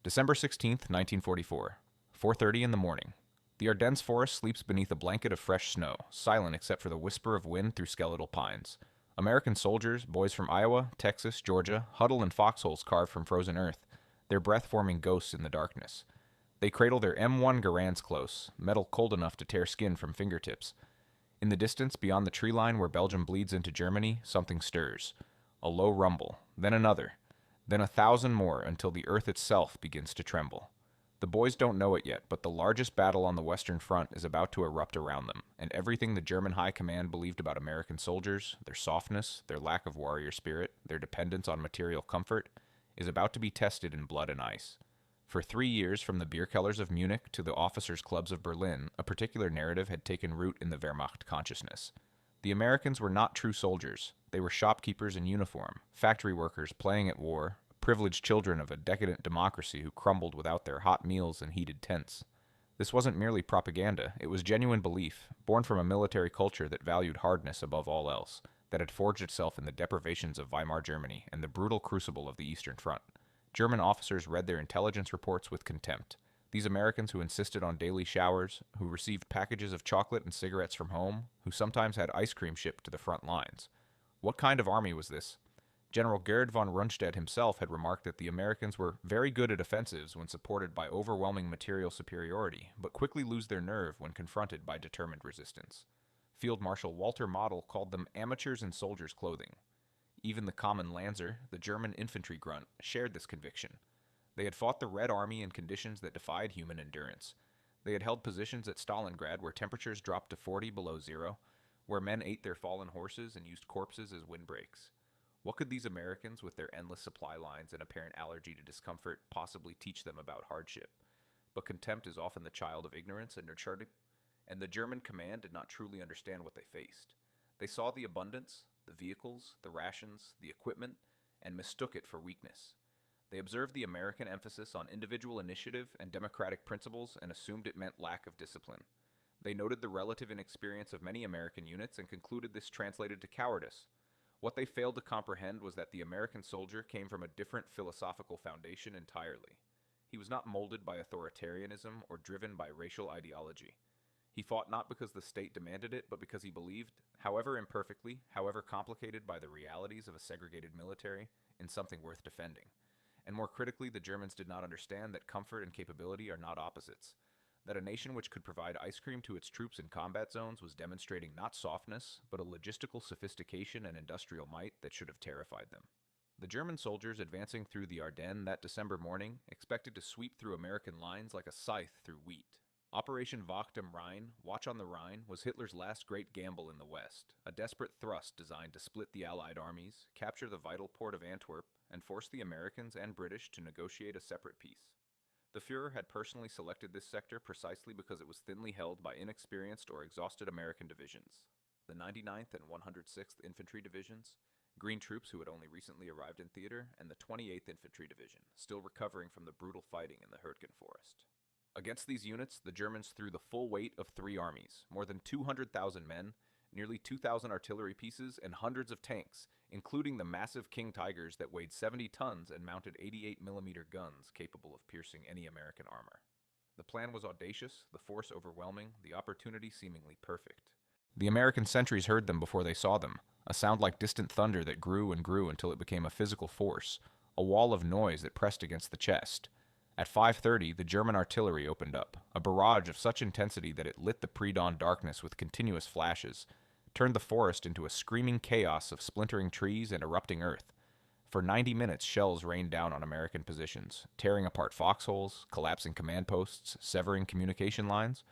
December 16th, 1944, 4:30 in the morning. The Ardennes Forest sleeps beneath a blanket of fresh snow, silent except for the whisper of wind through skeletal pines. American soldiers, boys from Iowa, Texas, Georgia, huddle in foxholes carved from frozen earth, their breath forming ghosts in the darkness. They cradle their M1 Garands close, metal cold enough to tear skin from fingertips. In the distance, beyond the tree line where Belgium bleeds into Germany, something stirs. A low rumble, then another, then 1,000 more until the earth itself begins to tremble. The boys don't know it yet, but the largest battle on the Western Front is about to erupt around them, and everything the German High Command believed about American soldiers, their softness, their lack of warrior spirit, their dependence on material comfort, is about to be tested in blood and ice. For 3 years, from the beer kellers of Munich to the officers' clubs of Berlin, a particular narrative had taken root in the Wehrmacht consciousness. The Americans were not true soldiers. They were shopkeepers in uniform, factory workers playing at war, privileged children of a decadent democracy who crumbled without their hot meals and heated tents. This wasn't merely propaganda, it was genuine belief, born from a military culture that valued hardness above all else, that had forged itself in the deprivations of Weimar Germany and the brutal crucible of the Eastern Front. German officers read their intelligence reports with contempt. These Americans who insisted on daily showers, who received packages of chocolate and cigarettes from home, who sometimes had ice cream shipped to the front lines. What kind of army was this? General Gerd von Rundstedt himself had remarked that the Americans were very good at offensives when supported by overwhelming material superiority, but quickly lose their nerve when confronted by determined resistance. Field Marshal Walter Model called them amateurs in soldiers' clothing. Even the common Lanzer, the German infantry grunt, shared this conviction. They had fought the Red Army in conditions that defied human endurance. They had held positions at Stalingrad where temperatures dropped to 40 below zero, where men ate their fallen horses and used corpses as windbreaks. What could these Americans, with their endless supply lines and apparent allergy to discomfort, possibly teach them about hardship? But contempt is often the child of ignorance and nurturing, and the German command did not truly understand what they faced. They saw the abundance, the vehicles, the rations, the equipment, and mistook it for weakness. They observed the American emphasis on individual initiative and democratic principles and assumed it meant lack of discipline. They noted the relative inexperience of many American units and concluded this translated to cowardice. What they failed to comprehend was that the American soldier came from a different philosophical foundation entirely. He was not molded by authoritarianism or driven by racial ideology. He fought not because the state demanded it, but because he believed, however imperfectly, however complicated by the realities of a segregated military, in something worth defending. And more critically, the Germans did not understand that comfort and capability are not opposites. That a nation which could provide ice cream to its troops in combat zones was demonstrating not softness, but a logistical sophistication and industrial might that should have terrified them. The German soldiers advancing through the Ardennes that December morning expected to sweep through American lines like a scythe through wheat. Operation Wacht am Rhein, Watch on the Rhine, was Hitler's last great gamble in the West, a desperate thrust designed to split the Allied armies, capture the vital port of Antwerp, and force the Americans and British to negotiate a separate peace. The Führer had personally selected this sector precisely because it was thinly held by inexperienced or exhausted American divisions. The 99th and 106th Infantry Divisions, Green troops who had only recently arrived in theater, and the 28th Infantry Division, still recovering from the brutal fighting in the Ardennes Forest. Against these units, the Germans threw the full weight of 3 armies, more than 200,000 men, nearly 2,000 artillery pieces, and hundreds of tanks, including the massive King Tigers that weighed 70 tons and mounted 88mm guns capable of piercing any American armor. The plan was audacious, the force overwhelming, the opportunity seemingly perfect. The American sentries heard them before they saw them, a sound like distant thunder that grew and grew until it became a physical force, a wall of noise that pressed against the chest. At 5:30, the German artillery opened up, a barrage of such intensity that it lit the pre-dawn darkness with continuous flashes, turned the forest into a screaming chaos of splintering trees and erupting earth. For 90 minutes, shells rained down on American positions, tearing apart foxholes, collapsing command posts, severing communication lines.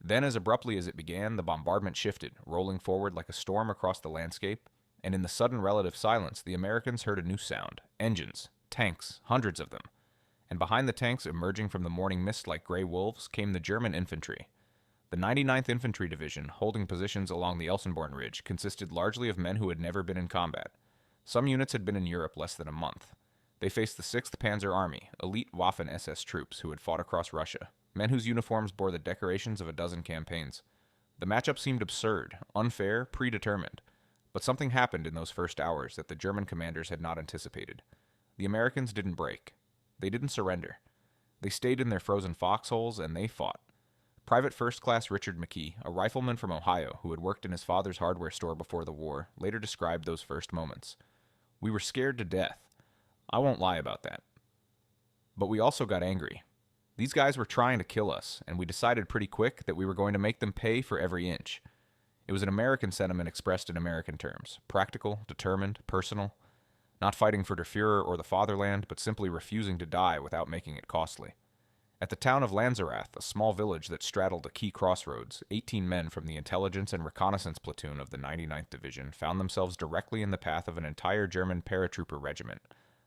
Then, as abruptly as it began, the bombardment shifted, rolling forward like a storm across the landscape, and in the sudden relative silence, the Americans heard a new sound: engines, tanks, hundreds of them. And behind the tanks, emerging from the morning mist like gray wolves, came the German infantry. The 99th Infantry Division, holding positions along the Elsenborn Ridge, consisted largely of men who had never been in combat. Some units had been in Europe less than a month. They faced the 6th Panzer Army, elite Waffen-SS troops who had fought across Russia, men whose uniforms bore the decorations of a dozen campaigns. The matchup seemed absurd, unfair, predetermined. But something happened in those first hours that the German commanders had not anticipated. The Americans didn't break. They didn't surrender. They stayed in their frozen foxholes and they fought. Private First Class Richard McKee, a rifleman from Ohio who had worked in his father's hardware store before the war, later described those first moments. "We were scared to death. I won't lie about that. But we also got angry. These guys were trying to kill us, and we decided pretty quick that we were going to make them pay for every inch." It was an American sentiment expressed in American terms: practical, determined, personal. Not fighting for der Fuhrer or the fatherland, but simply refusing to die without making it costly. At the town of Lanzerath, a small village that straddled a key crossroads, 18 men from the intelligence and reconnaissance platoon of the 99th Division found themselves directly in the path of an entire German paratrooper regiment,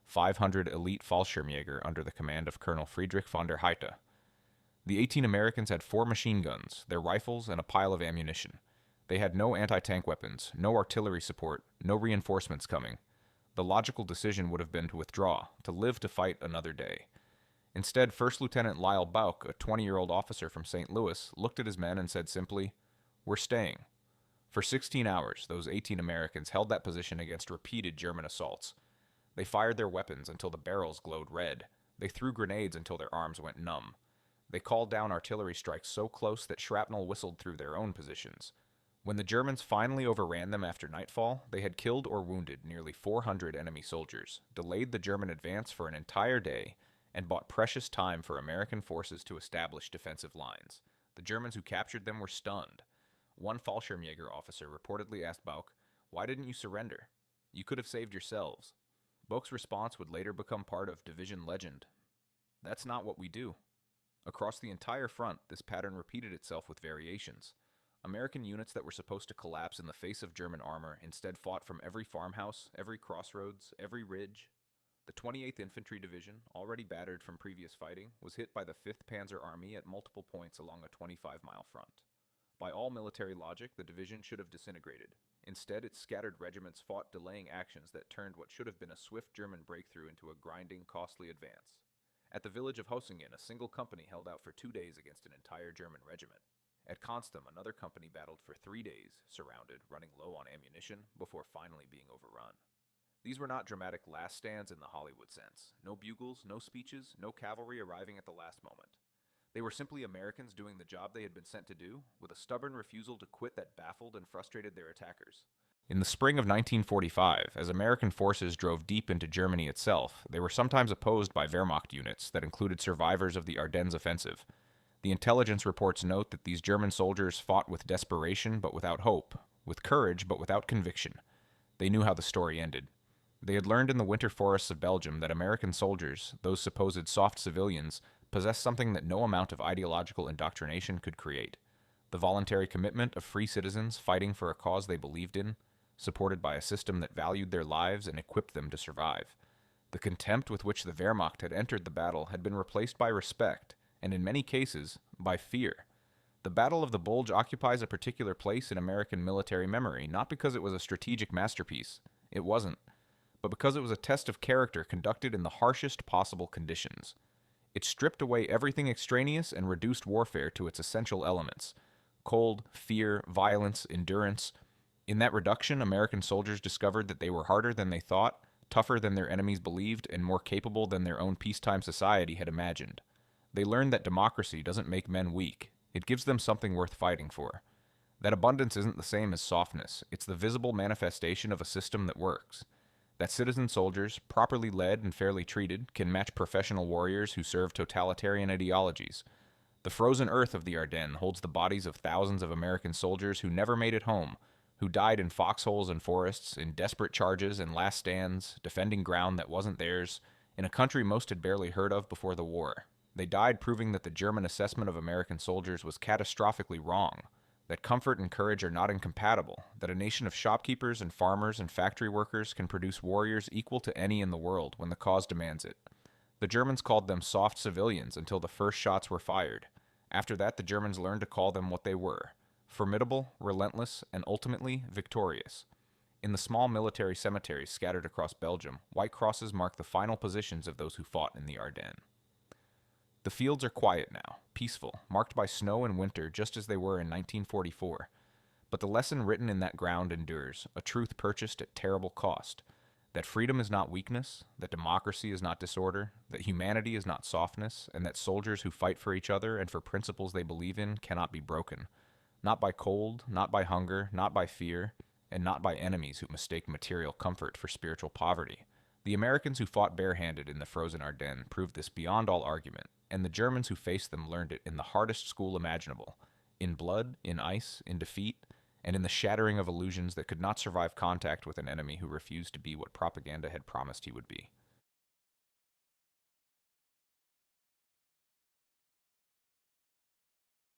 500 elite Fallschirmjäger under the command of Colonel Friedrich von der Heydte. The 18 Americans had 4 machine guns, their rifles, and a pile of ammunition. They had no anti-tank weapons, no artillery support, no reinforcements coming. The logical decision would have been to withdraw, to live to fight another day. Instead, First Lieutenant Lyle Bauk, a 20-year-old officer from St. Louis, looked at his men and said simply, "We're staying." For 16 hours, those 18 Americans held that position against repeated German assaults. They fired their weapons until the barrels glowed red. They threw grenades until their arms went numb. They called down artillery strikes so close that shrapnel whistled through their own positions. When the Germans finally overran them after nightfall, they had killed or wounded nearly 400 enemy soldiers, delayed the German advance for an entire day, and bought precious time for American forces to establish defensive lines. The Germans who captured them were stunned. One Fallschirmjäger officer reportedly asked Bauk, "Why didn't you surrender? You could have saved yourselves." Bauk's response would later become part of division legend. "That's not what we do." Across the entire front, this pattern repeated itself with variations. American units that were supposed to collapse in the face of German armor instead fought from every farmhouse, every crossroads, every ridge. The 28th Infantry Division, already battered from previous fighting, was hit by the 5th Panzer Army at multiple points along a 25-mile front. By all military logic, the division should have disintegrated. Instead, its scattered regiments fought delaying actions that turned what should have been a swift German breakthrough into a grinding, costly advance. At the village of Hosingen, a single company held out for 2 days against an entire German regiment. At Konstam, another company battled for 3 days, surrounded, running low on ammunition, before finally being overrun. These were not dramatic last stands in the Hollywood sense. No bugles, no speeches, no cavalry arriving at the last moment. They were simply Americans doing the job they had been sent to do, with a stubborn refusal to quit that baffled and frustrated their attackers. In the spring of 1945, as American forces drove deep into Germany itself, they were sometimes opposed by Wehrmacht units that included survivors of the Ardennes offensive. The intelligence reports note that these German soldiers fought with desperation but without hope, with courage but without conviction. They knew how the story ended. They had learned in the winter forests of Belgium that American soldiers, those supposed soft civilians, possessed something that no amount of ideological indoctrination could create: the voluntary commitment of free citizens fighting for a cause they believed in, supported by a system that valued their lives and equipped them to survive. The contempt with which the Wehrmacht had entered the battle had been replaced by respect, and in many cases, by fear. The Battle of the Bulge occupies a particular place in American military memory, not because it was a strategic masterpiece. It wasn't. But because it was a test of character conducted in the harshest possible conditions. It stripped away everything extraneous and reduced warfare to its essential elements: cold, fear, violence, endurance. In that reduction, American soldiers discovered that they were harder than they thought, tougher than their enemies believed, and more capable than their own peacetime society had imagined. They learned that democracy doesn't make men weak. It gives them something worth fighting for. That abundance isn't the same as softness. It's the visible manifestation of a system that works. That citizen soldiers, properly led and fairly treated, can match professional warriors who serve totalitarian ideologies. The frozen earth of the Ardennes holds the bodies of thousands of American soldiers who never made it home, who died in foxholes and forests, in desperate charges and last stands, defending ground that wasn't theirs, in a country most had barely heard of before the war. They died proving that the German assessment of American soldiers was catastrophically wrong, that comfort and courage are not incompatible, that a nation of shopkeepers and farmers and factory workers can produce warriors equal to any in the world when the cause demands it. The Germans called them soft civilians until the first shots were fired. After that, the Germans learned to call them what they were: formidable, relentless, and ultimately victorious. In the small military cemeteries scattered across Belgium, white crosses mark the final positions of those who fought in the Ardennes. The fields are quiet now, peaceful, marked by snow and winter just as they were in 1944. But the lesson written in that ground endures, a truth purchased at terrible cost. That freedom is not weakness, that democracy is not disorder, that humanity is not softness, and that soldiers who fight for each other and for principles they believe in cannot be broken. Not by cold, not by hunger, not by fear, and not by enemies who mistake material comfort for spiritual poverty. The Americans who fought barehanded in the frozen Ardennes proved this beyond all argument, and the Germans who faced them learned it in the hardest school imaginable, in blood, in ice, in defeat, and in the shattering of illusions that could not survive contact with an enemy who refused to be what propaganda had promised he would be.